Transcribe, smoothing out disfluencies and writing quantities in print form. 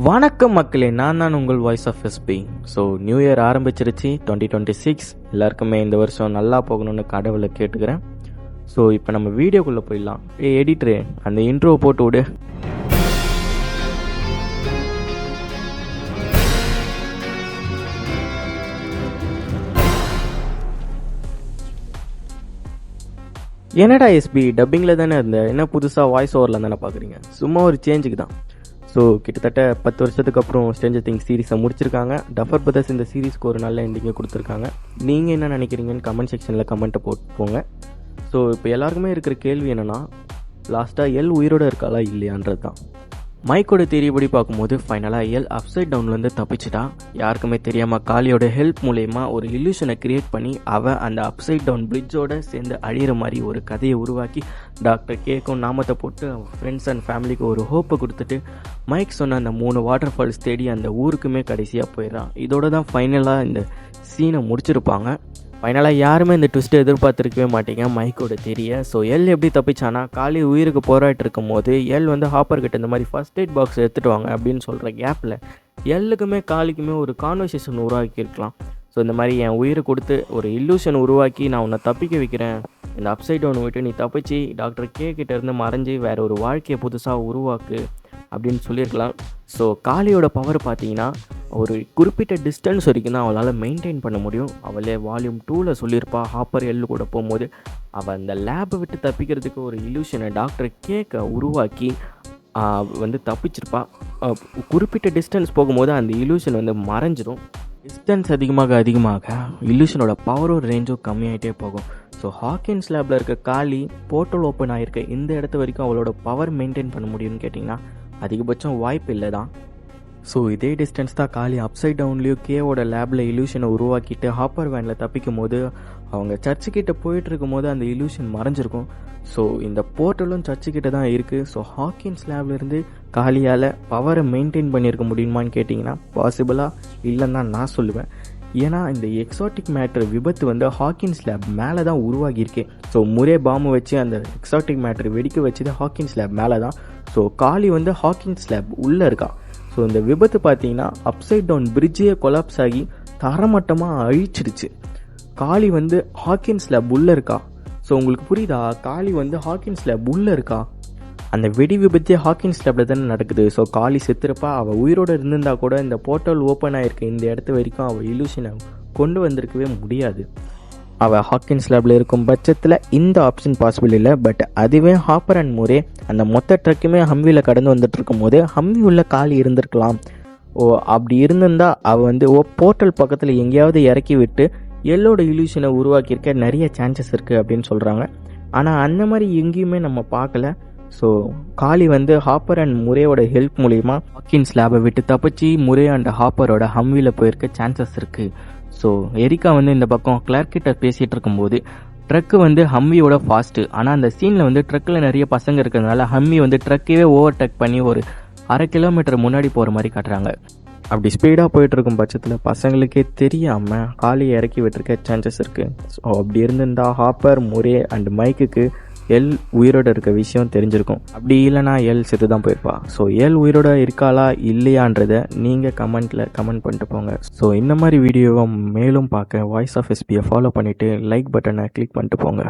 வணக்கம் மக்களே, நான் தான் உங்கள் voice of SP. So new year ஆரம்பிச்சிருச்சு 2026. எல்லாருக்குமே இந்த வருஷம் நல்லா போகணும்னு கடவுளை கேட்டுக்கிறேன். ஸோ இப்போ நம்ம வீடியோக்குள்ளே போயிடலாம். எடிட்டரு அந்த இன்ட்ரோவை போட்டு விடு. என்னடா எஸ்பி டப்பிங்கில் தானே இருந்த, என்ன புதுசாக வாய்ஸ் ஓவரில் தானே பார்க்குறீங்க? சும்மா ஒரு சேஞ்சுக்கு தான். ஸோ கிட்டத்தட்ட 10 வருஷத்துக்கு அப்புறம் ஸ்ட்ரேஞ்சர் திங்ஸ் சீரீஸை முடிச்சிருக்காங்க. டஃபர் பிரதர்ஸ் இந்த சீரீஸ்க்கு ஒரு நல்ல எண்டிங்கை கொடுத்துருக்காங்க. நீங்கள் என்ன நினைக்கிறீங்கன்னு கமெண்ட் செக்ஷனில் கமெண்ட்டை போங்க. ஸோ இப்போ எல்லாருக்குமே இருக்கிற கேள்வி என்னென்னா, லாஸ்ட்டாக எல் உயிரோடு இருக்காளா இல்லையான்றது தான். மைக்கோட தேரியபடி பார்க்கும்போது ஃபைனலாக எல் அப்சைட் டவுன்லேருந்து தப்பிச்சிட்டா. யாருக்குமே தெரியாமல் காளியோட ஹெல்ப் மூலயமா ஒரு இல்யூஷனை கிரியேட் பண்ணி அவள் அந்த அப்சைட் டவுன் பிரிட்ஜோடு சேர்ந்து அழியிற மாதிரி ஒரு கதையை உருவாக்கி டாக்டர் கேக்கும் நாமத்தை போட்டு ஃப்ரெண்ட்ஸ் அண்ட் ஃபேமிலிக்கு ஒரு ஹோப்பை கொடுத்துட்டு மைக் சொன்ன அந்த 3 வாட்டர் ஃபால்ஸ் தேடி அந்த ஊருக்குமே கடைசியாக போயிடறான். இதோட தான் ஃபைனலாக இந்த சீனை முடிச்சிருப்பாங்க. ஃபைனலாக யாருமே இந்த ட்விஸ்ட்டை எதிர்பார்த்துருக்கவே மாட்டீங்க மைக்கோட தெரிய. ஸோ எல் எப்படி தப்பிச்சானா, காளி உயிருக்கு போராட்டு இருக்கும் போது எல் வந்து ஹாப்பர் கிட்ட இந்த மாதிரி ஃபர்ஸ்ட் எய்ட் பாக்ஸ் எடுத்துகிட்டு வாங்க அப்படின்னு சொல்கிற கேப்பில் எல்லுக்குமே காளிக்குமே ஒரு கான்வர்சேஷன் உருவாக்கியிருக்கலாம். ஸோ இந்த மாதிரி என் உயிரை கொடுத்து ஒரு இல்லூஷன் உருவாக்கி நான் உன்னை தப்பிக்க வைக்கிறேன், இந்த அப்சைட் டவுன் விட்டு நீ தப்பிச்சு டாக்டர் கே கிட்டேருந்து மறைஞ்சி வேறு ஒரு வாழ்க்கையை புதுசாக உருவாக்கு அப்படின்னு சொல்லியிருக்கலாம். ஸோ காளியோட பவர் பார்த்தீங்கன்னா ஒரு குறிப்பிட்ட டிஸ்டன்ஸ் வரைக்கும் தான் அவளால் மெயின்டைன் பண்ண முடியும். அவளே வால்யூம் 2ல் சொல்லியிருப்பா, ஹாப்பர் எல்லு கூட போகும்போது அவள் அந்த லேபை விட்டு தப்பிக்கிறதுக்கு ஒரு இல்யூஷனை டாக்டர் கேக்கை உருவாக்கி வந்து தப்பிச்சிருப்பா. குறிப்பிட்ட டிஸ்டன்ஸ் போகும்போது அந்த இல்யூஷன் வந்து மறைஞ்சிடும். டிஸ்டன்ஸ் அதிகமாக இல்யூஷனோட பவரும் ரேஞ்சும் கம்மியாகிட்டே போகும். ஸோ ஹாக்கின்ஸ் லேபில் இருக்க காளி போர்ட்டல் ஓப்பன் ஆகிருக்க இந்த இடத்து வரைக்கும் அவளோட பவர் மெயின்டைன் பண்ண முடியும்னு கேட்டிங்கன்னா அதிகபட்சம் வாய்ப்பு இல்லை தான். ஸோ இதே டிஸ்டன்ஸ் தான் காளி அப்சைட் டவுன்லேயும் கேவோட லேபில் இல்யூஷனை உருவாக்கிட்டு ஹாப்பர் வேனில் தப்பிக்கும் போது அவங்க சர்ச்சுக்கிட்ட போயிட்டுருக்கும் போது அந்த இல்யூஷன் மறைஞ்சிருக்கும். ஸோ இந்த போர்ட்டலும் சர்ச்சுக்கிட்ட தான் இருக்குது. ஸோ ஹாக்கின்ஸ் லேப்லேருந்து காளியால் பவரை மெயின்டைன் பண்ணியிருக்க முடியுமான்னு கேட்டிங்கன்னா பாசிபிளாக இல்லைன்னு தான் நான் சொல்லுவேன். ஏன்னா இந்த எக்ஸாட்டிக் மேட்டர் விபத்து வந்து ஹாக்கின்ஸ் லேப் மேலே தான் உருவாகியிருக்கேன். ஸோ முரே பாம்பு வச்சு அந்த எக்ஸாட்டிக் மேட்டர் வெடிக்க வச்சது ஹாக்கின்ஸ் லேப் மேலே தான். ஸோ காளி வந்து ஹாக்கின்ஸ் லேப் உள்ளே இருக்கா. ஸோ இந்த விபத்து பார்த்தீங்கன்னா அப்சைட் டவுன் பிரிட்ஜே கொலாப்ஸ் ஆகி தரமட்டமாக அழிச்சிடுச்சு. காளி வந்து ஹாக்கின்ஸ் லேப் உள்ளே இருக்கா. ஸோ உங்களுக்கு புரியுதா, காளி வந்து ஹாக்கின்ஸ் லேப் உள்ளே இருக்கா. அந்த வெடி விபத்தே ஹாக்கின்ஸ் லேபில் தானே நடக்குது. ஸோ காளி செத்துருப்பா. அவள் உயிரோடு இருந்திருந்தா கூட இந்த போர்ட்டல் ஓப்பன் ஆகிருக்கு இந்த இடத்து வரைக்கும் அவள் இல்யூஷனை கொண்டு வந்திருக்கவே முடியாது. அவள் ஹாக்கின்ஸ் லேபில் இருக்கும் பட்சத்தில் இந்த ஆப்ஷன் பாசிபிள் இல்லை. பட் அதுவே ஹாப்பர் அண்ட் முரே அந்த மொத்த ட்ரக்குமே ஹம்வியில் கடந்து வந்துட்டு இருக்கும் போது ஹம்வி உள்ள காளி இருந்திருக்கலாம். அப்படி இருந்திருந்தா அவள் வந்து போர்ட்டல் பக்கத்தில் எங்கேயாவது இறக்கி விட்டு எல்லோட இல்யூஷனை உருவாக்கியிருக்க நிறைய சான்சஸ் இருக்குது அப்படின்னு சொல்கிறாங்க. ஆனால் அந்த மாதிரி எங்கேயுமே நம்ம பார்க்கல. ஸோ காளி வந்து ஹாப்பர் அண்ட் முரேயோட ஹெல்ப் மூலிமா ஹாக்கின்ஸ் லேபை விட்டு தப்பிச்சு முரே அண்ட் ஹாப்பரோட ஹம்வியில் போயிருக்க சான்சஸ் இருக்குது. ஸோ எரிக்கா வந்து இந்த பக்கம் கிளார்க் கிட்ட பேசிகிட்டு இருக்கும்போது ட்ரக்கு வந்து ஹம்வியோட ஃபாஸ்ட்டு. ஆனால் அந்த சீனில் வந்து ட்ரக்கில் நிறைய பசங்க இருக்கிறதுனால ஹம்மி வந்து ட்ரக்கையே ஓவர் டேக் பண்ணி ஒரு 1/2 கிலோமீட்டர் முன்னாடி போகிற மாதிரி காட்டுறாங்க. அப்படி ஸ்பீடாக போயிட்டுருக்கும் பட்சத்தில் பசங்களுக்கே தெரியாமல் காளியை இறக்கி விட்டுருக்க சான்சஸ் இருக்குது. ஸோ அப்படி இருந்திருந்தால் ஹாப்பர் முரே அண்ட் மைக்குக்கு எல் உயிரோடு இருக்க விஷயம் தெரிஞ்சிருக்கும். அப்படி இல்லைனா எல் செத்து தான் போயிருப்பா. ஸோ எல் உயிரோட இருக்காளா இல்லையான்றதை நீங்கள் கமெண்ட் பண்ணிட்டு போங்க. ஸோ இந்த மாதிரி வீடியோவை மேலும் பார்க்க வாய்ஸ் ஆஃப் எஸ்பியை ஃபாலோ பண்ணிவிட்டு லைக் பட்டனை கிளிக் பண்ணிட்டு போங்க.